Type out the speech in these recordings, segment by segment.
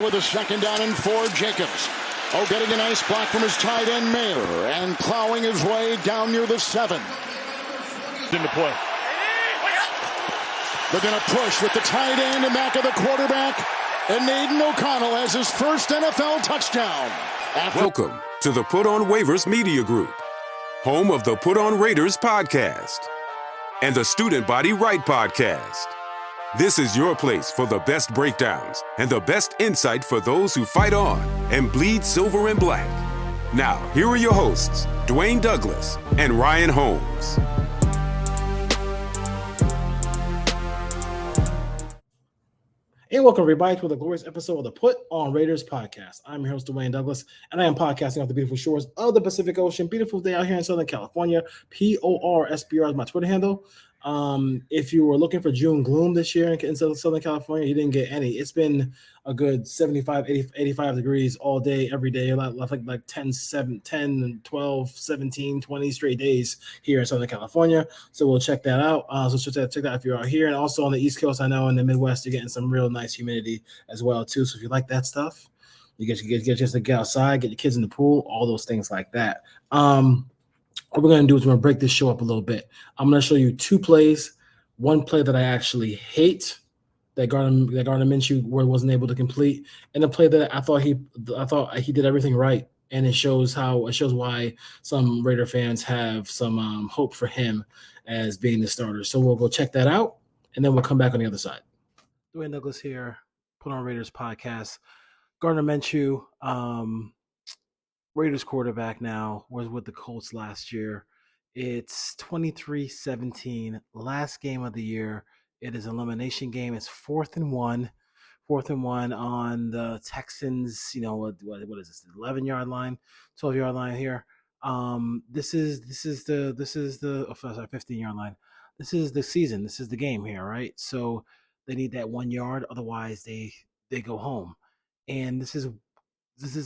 with a second down and 4. Jacobs. Oh, getting a nice block from his tight end, Mayer, and plowing his way down near the 7. Into play. They're going to push with the tight end and back of the quarterback. And Naden O'Connell has his first NFL touchdown. Welcome to the Put on Waivers Media Group, home of the Put on Raiders podcast and the Student Body Right podcast. This is your place for the best breakdowns and the best insight for those who fight on and bleed silver and black. Now, here are your hosts, Dwayne Douglas and Ryan Holmes. And welcome, everybody, to the glorious episode of the Put on Raiders podcast. I'm your host, Dwayne Douglas, and I am podcasting off the beautiful shores of the Pacific Ocean. Beautiful day out here in Southern California. PORSBR is my Twitter handle. If you were looking for June gloom this year in Southern California, you didn't get any. It's been a good 75, 85 degrees all day, every day, like 10, 12, 17, 20 straight days here in Southern California. So we'll check that out. So check that if you're out here. And also on the East Coast, I know in the Midwest, you're getting some real nice humidity as well, too. So if you like that stuff, you get a chance to get outside, get your kids in the pool, all those things like that. What we're going to do is we're going to break this show up a little bit. I'm going to show you two plays. One play that I actually hate that Garner Minshew wasn't able to complete, and a play that I thought he did everything right, and it shows why some Raider fans have some hope for him as being the starter. So we'll go check that out, and then we'll come back on the other side. Dwayne Douglas here, Put on Raiders podcast. Garner Minshew, Raiders quarterback now, was with the Colts last year. It's 23-17, last game of the year. It is an elimination game. It's 4th and 1 on the Texans. You know what is this? 11-yard line, 12-yard line here. This is the 15-yard line. This is the season. This is the game here, right? So they need that 1 yard, otherwise they go home. And this is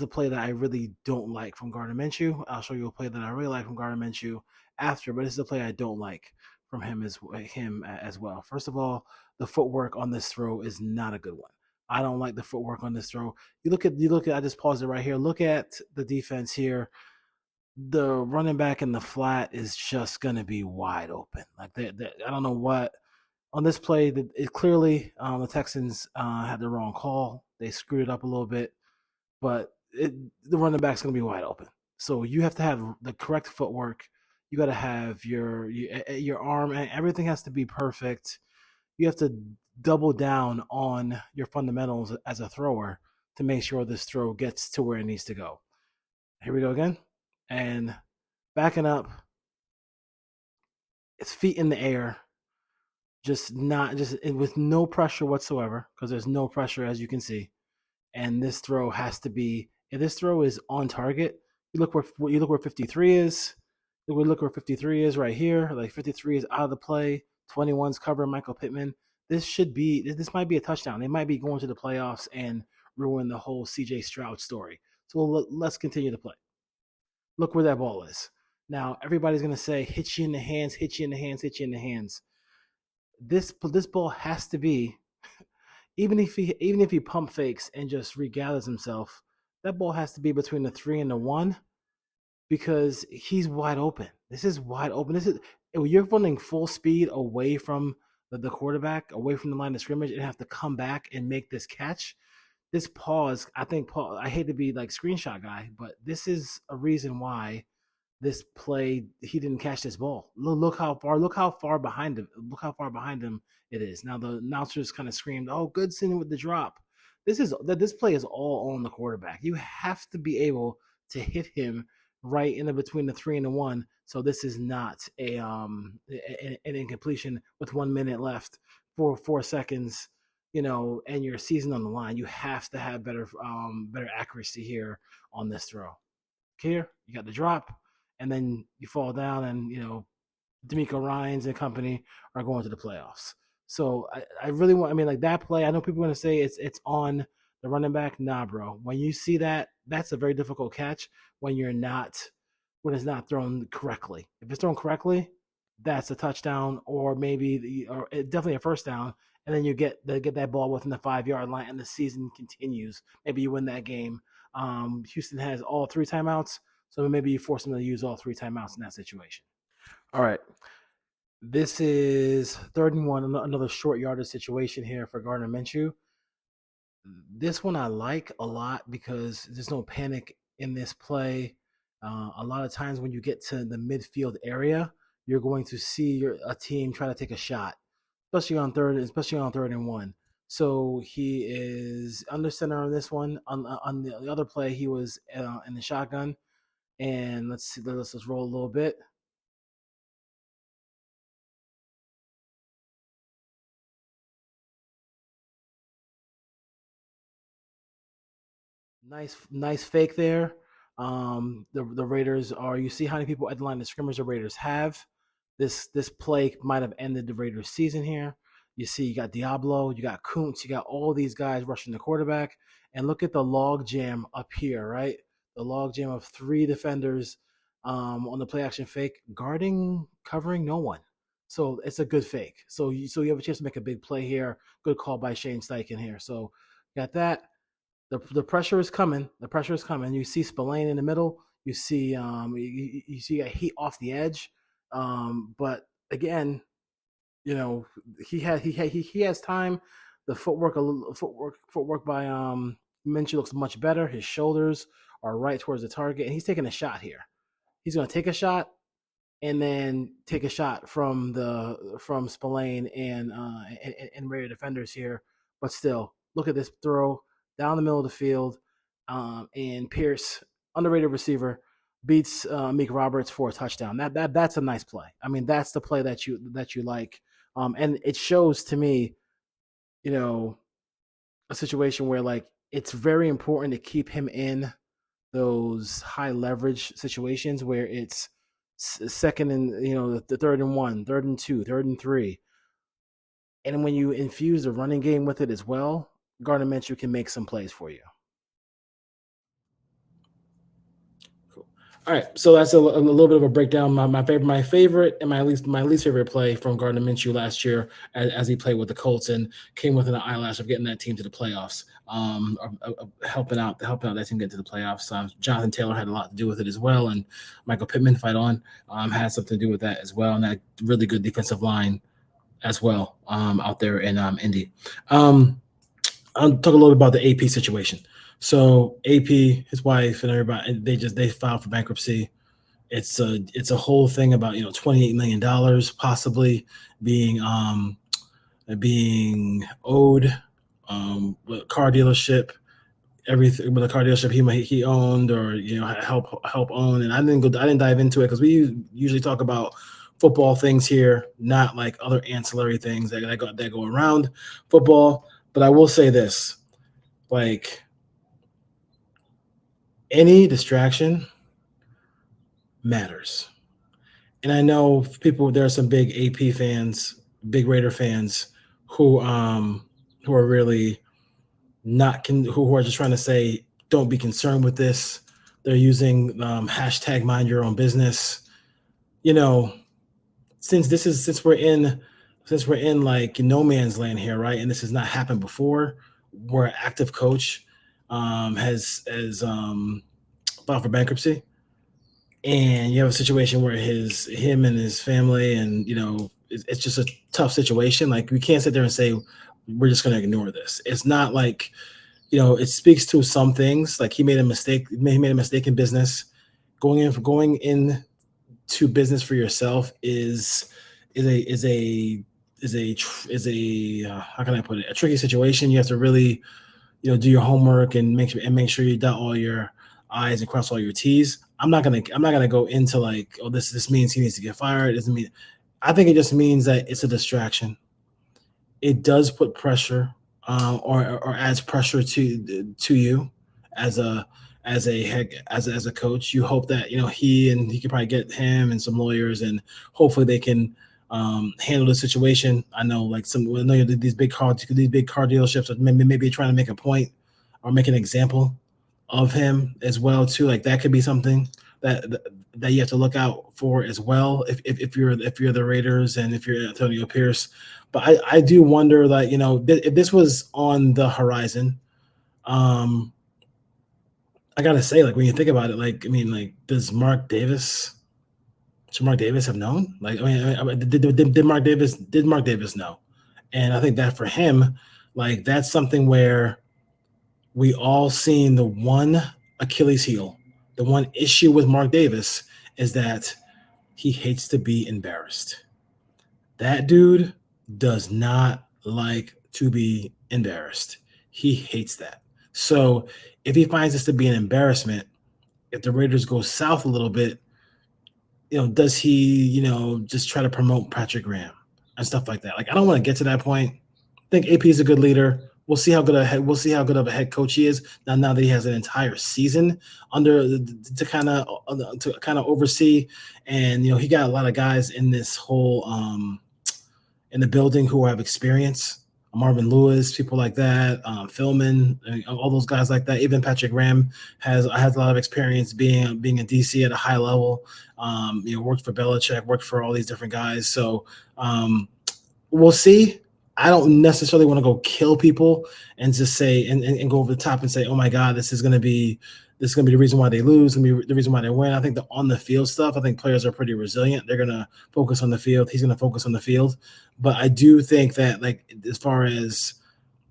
a play that I really don't like from Garner Minshew. I'll show you a play that I really like from Garner Minshew after, but this is a play I don't like from him as well. First of all, the footwork on this throw is not a good one. I don't like the footwork on this throw. You look at. I just paused it right here. Look at the defense here. The running back in the flat is just going to be wide open. Like I don't know what on this play. It clearly the Texans had the wrong call. They screwed it up a little bit. But the running back's going to be wide open. So you have to have the correct footwork. You got to have your arm, and everything has to be perfect. You have to double down on your fundamentals as a thrower to make sure this throw gets to where it needs to go. Here we go again. And backing up, it's feet in the air, with no pressure whatsoever, because there's no pressure, as you can see. And this throw has to be. If this throw is on target, you look where 53 is. Look where 53 is right here. Like 53 is out of the play. 21's covering Michael Pittman. This might be a touchdown. They might be going to the playoffs and ruin the whole C.J. Stroud story. So let's continue to play. Look where that ball is. Now everybody's gonna say, hit you in the hands, hit you in the hands, hit you in the hands. This ball has to be. Even if he pump fakes and just regathers himself, that ball has to be between the 3 and the 1 because he's wide open. This is wide open. You're running full speed away from the quarterback, away from the line of scrimmage, and have to come back and make this catch. This pause, I hate to be like screenshot guy, but this is a reason why this play he didn't catch this ball. Look how far behind him. Look how far behind him it is. Now the announcers kind of screamed, "Oh, Goodson with the drop." This play is all on the quarterback. You have to be able to hit him right in between the 3 and the 1. So this is not an incompletion with 1 minute left, 4 seconds, and your season on the line. You have to have better accuracy here on this throw. Here you got the drop. And then you fall down, and D'Amico Ryans and company are going to the playoffs. So I really want. That play. I know people are going to say it's on the running back. Nah, bro. When you see that, that's a very difficult catch when it's not thrown correctly. If it's thrown correctly, that's a touchdown, or definitely a first down. and then you get that ball within the 5-yard line, and the season continues. Maybe you win that game. Houston has all 3 timeouts, so maybe you force them to use all 3 timeouts in that situation. All right. This is 3rd and 1, another short yardage situation here for Garner Minshew. This one I like a lot because there's no panic in this play. A lot of times when you get to the midfield area, you're going to see a team try to take a shot, especially on 3rd and 1. So he is under center on this one. On the other play, he was in the shotgun. And let's just roll a little bit. Nice fake there. The Raiders are. You see how many people at the line of scrimmage the Raiders have. This play might have ended the Raiders' season here. You see, you got Diablo, you got Kuntz, you got all these guys rushing the quarterback, and look at the log jam up here, right? The log jam of 3 defenders on the play action fake, covering no one. So it's a good fake. So you have a chance to make a big play here. Good call by Shane Steichen here. So got that. The pressure is coming. The pressure is coming. You see Spillane in the middle. You see you see a Heat off the edge. But again, he has time. The footwork by Minshew looks much better. His shoulders are right towards the target, and he's taking a shot here. He's going to take a shot and then take a shot from Spillane and Raider defenders here. But still, look at this throw down the middle of the field, and Pierce, underrated receiver, beats Meek Roberts for a touchdown. That's a nice play. I mean, that's the play that you like, and it shows to me, a situation where like it's very important to keep him in those high leverage situations where it's second and the 3rd and 1, 3rd and 2, 3rd and 3, and when you infuse the running game with it as well, Garner Minshew can make some plays for you. Cool. All right, so that's a little bit of a breakdown. My favorite and my least favorite play from Garner Minshew last year as he played with the Colts and came within an eyelash of getting that team to the playoffs, helping out that team get to the playoffs. Jonathan Taylor had a lot to do with it as well, and Michael Pittman had something to do with that as well, and that really good defensive line as well out there in Indy. I'll talk a little bit about the AP situation. So AP, his wife, and everybody, they filed for bankruptcy. It's a whole thing about $28 million possibly being owed. With car dealership, everything with a car dealership he owned or help own. And I didn't dive into it because we usually talk about football things here, not like other ancillary things that go around football. But I will say this, like any distraction matters. And I know there are some big AP fans, big Raider fans who are really who are just trying to say, don't be concerned with this. They're using hashtag mind your own business. Since we're in like no man's land here, right? And this has not happened before, where an active coach has filed for bankruptcy, and you have a situation where him and his family, and it's just a tough situation. Like we can't sit there and say we're just going to ignore this. It's not like it speaks to some things. Like he made a mistake. He made a mistake in business. Going in to business for yourself is a how can I put it? A tricky situation. You have to really, do your homework and make sure you dot all your I's and cross all your T's. I'm not gonna go into like, oh, this means he needs to get fired. It doesn't mean. I think it just means that it's a distraction. It does put pressure, or adds pressure to you as a coach. You hope that he can probably get him and some lawyers, and hopefully they can handle the situation. I know these big car dealerships are maybe trying to make a point or make an example of him as well too. Like that could be something. that you have to look out for as well if you're the Raiders and if you're Antonio Pierce. But I do wonder that, if this was on the horizon, I gotta say, like, when you think about it, like, I mean, like, should Mark Davis have known? Like, did Mark Davis know? And I think that for him, like, that's something where we all seen the one Achilles heel, the one issue with Mark Davis is that he hates to be embarrassed. That dude does not like to be embarrassed. He hates that. So if he finds this to be an embarrassment, if the Raiders go south a little bit, does he, just try to promote Patrick Graham and stuff like that? Like, I don't want to get to that point. I think AP is a good leader. We'll see how good of a head coach he is now that he has an entire season under to kind of oversee, and he got a lot of guys in this whole in the building who have experience. Marvin Lewis, people like that, Philman, all those guys like that. Even Patrick Graham has a lot of experience being a DC at a high level. Worked for Belichick, worked for all these different guys. So we'll see. I don't necessarily want to go kill people and just say and go over the top and say, oh my God, this is going to be the reason why they lose, going to be the reason why they win. I think the on the field stuff, I think players are pretty resilient. They're going to focus on the field. He's going to focus on the field. But I do think that, like, as far as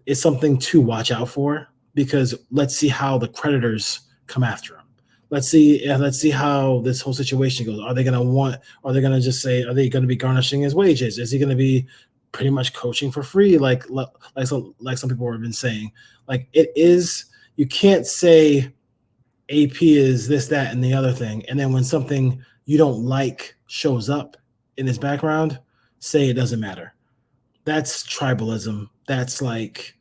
it's something to watch out for, because let's see how the creditors come after him. Let's see how this whole situation goes. Are they going to just say, are they going to be garnishing his wages? Is he going to be pretty much coaching for free? Like some people have been saying, like, it is, you can't say AP is this, that, and the other thing. And then when something you don't like shows up in his background, say it doesn't matter. That's tribalism. That's like,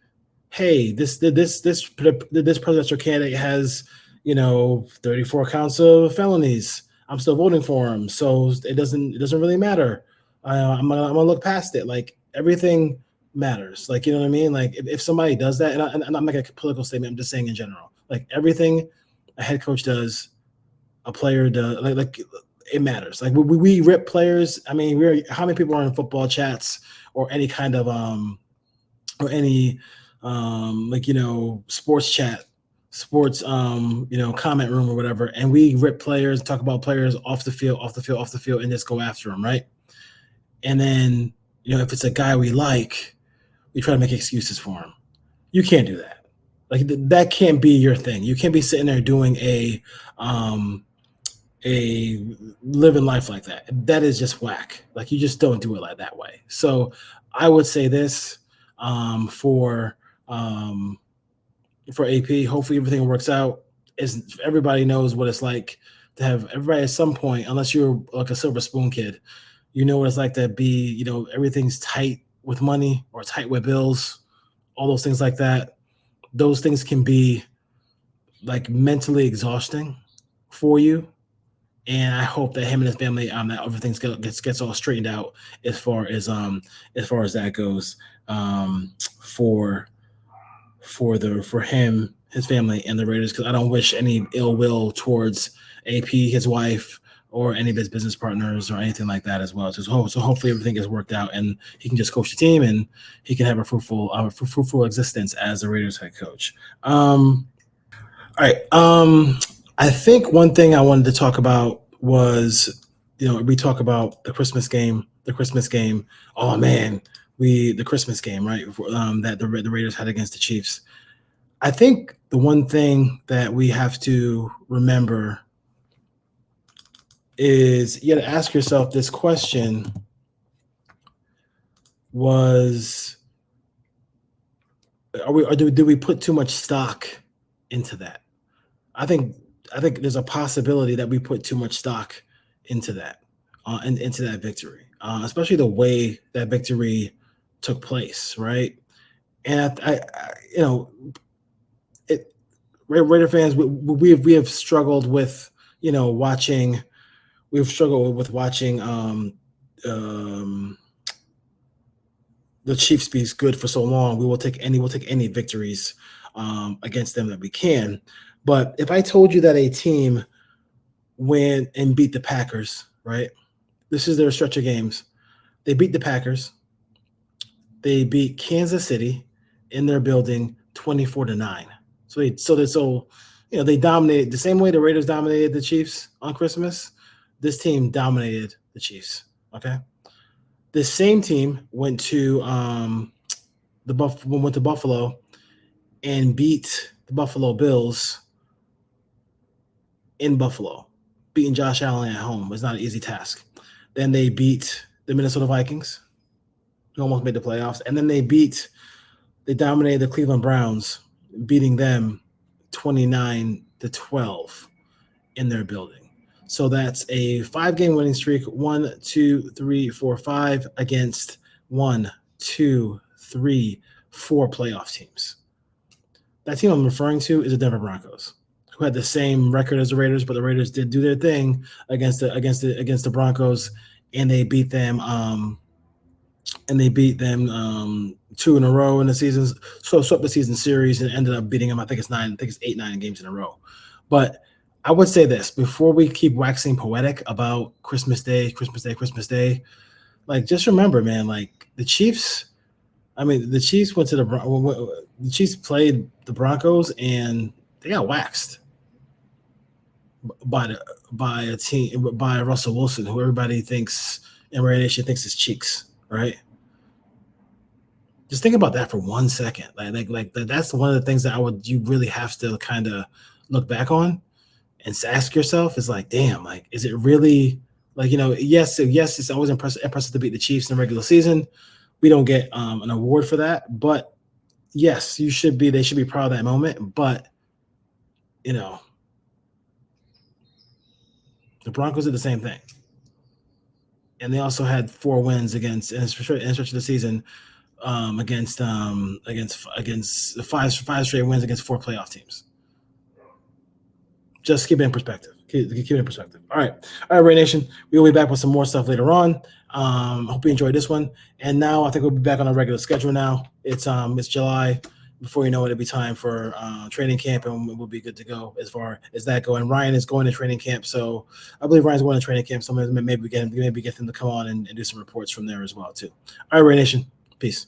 hey, this presidential candidate has, 34 counts of felonies. I'm still voting for him. So it doesn't really matter. I'm gonna look past it. Like, everything matters. Like, you know what I mean? Like, if somebody does that, and I'm not making a political statement, I'm just saying in general, like, everything a head coach does, a player does, like it matters. Like, we rip players. I mean, how many people are in football chats or any kind of sports chat, comment room or whatever, and we rip players, talk about players off the field, and just go after them, right? And then, if it's a guy we like, we try to make excuses for him. You can't do that. Like, that can't be your thing. You can't be sitting there doing a living life like that. That is just whack. Like, you just don't do it like that way. So I would say this for AP. Hopefully everything works out. Everybody knows what it's like to have everybody at some point, unless you're like a silver spoon kid, what it's like to be, everything's tight with money or tight with bills, all those things like that. Those things can be, like, mentally exhausting for you. And I hope that him and his family, that everything gets all straightened out as far as that goes, for him, his family, and the Raiders. Because I don't wish any ill will towards AP, his wife, or any of his business partners or anything like that as well. So hopefully everything gets worked out and he can just coach the team and he can have a fruitful existence as the Raiders head coach. All right. I think one thing I wanted to talk about was, we talk about the Christmas game. Oh man, the Christmas game, right? That the Raiders had against the Chiefs. I think the one thing that we have to remember is you got to ask yourself this question: do we put too much stock into that? I think there's a possibility that we put too much stock into that, and into that victory, especially the way that victory took place, right? And Raider fans, we have struggled with watching. We've struggled with watching the Chiefs be good for so long. We'll take any victories against them that we can. But if I told you that a team went and beat the Packers, right? This is their stretch of games. They beat the Packers. They beat Kansas City in their building 24-9. They dominated the same way the Raiders dominated the Chiefs on Christmas. This team dominated the Chiefs. Okay. This same team went to Buffalo and beat the Buffalo Bills in Buffalo. Beating Josh Allen at home was not an easy task. Then they beat the Minnesota Vikings, who almost made the playoffs, and then they dominated the Cleveland Browns, beating them 29-12 in their building. So that's a 5-game winning streak. 1, 2, 3, 4, 5 against 1, 2, 3, 4 playoff teams. That team I'm referring to is the Denver Broncos, who had the same record as the Raiders, but the Raiders did do their thing against the Broncos, and they beat them. Two in a row in the seasons. So swept the season series and ended up beating them. I think it's 8-9 games in a row. But I would say this before we keep waxing poetic about Christmas Day. Like, just remember, man. Like the Chiefs. I mean, the Chiefs the Chiefs played the Broncos and they got waxed by Russell Wilson, who everybody thinks and Raider Nation thinks is cheeks, right? Just think about that for 1 second. Like that's one of the things that you really have to kind of look back on and ask yourself is like, damn, like, is it really like, yes, it's always impressive to beat the Chiefs in the regular season. We don't get an award for that, but yes, they should be proud of that moment. But the Broncos did the same thing. And they also had 4 wins in the stretch of the season against 5 straight wins against 4 playoff teams. Just keep it in perspective. Keep it in perspective. All right, Ray Nation. We will be back with some more stuff later on. Hope you enjoyed this one. And now I think we'll be back on our regular schedule now. It's July. Before you know it, it'll be time for training camp, and we'll be good to go as far as that go. And Ryan is going to training camp, so I believe Ryan's going to training camp. So maybe get him to come on and do some reports from there as well too. All right, Ray Nation. Peace.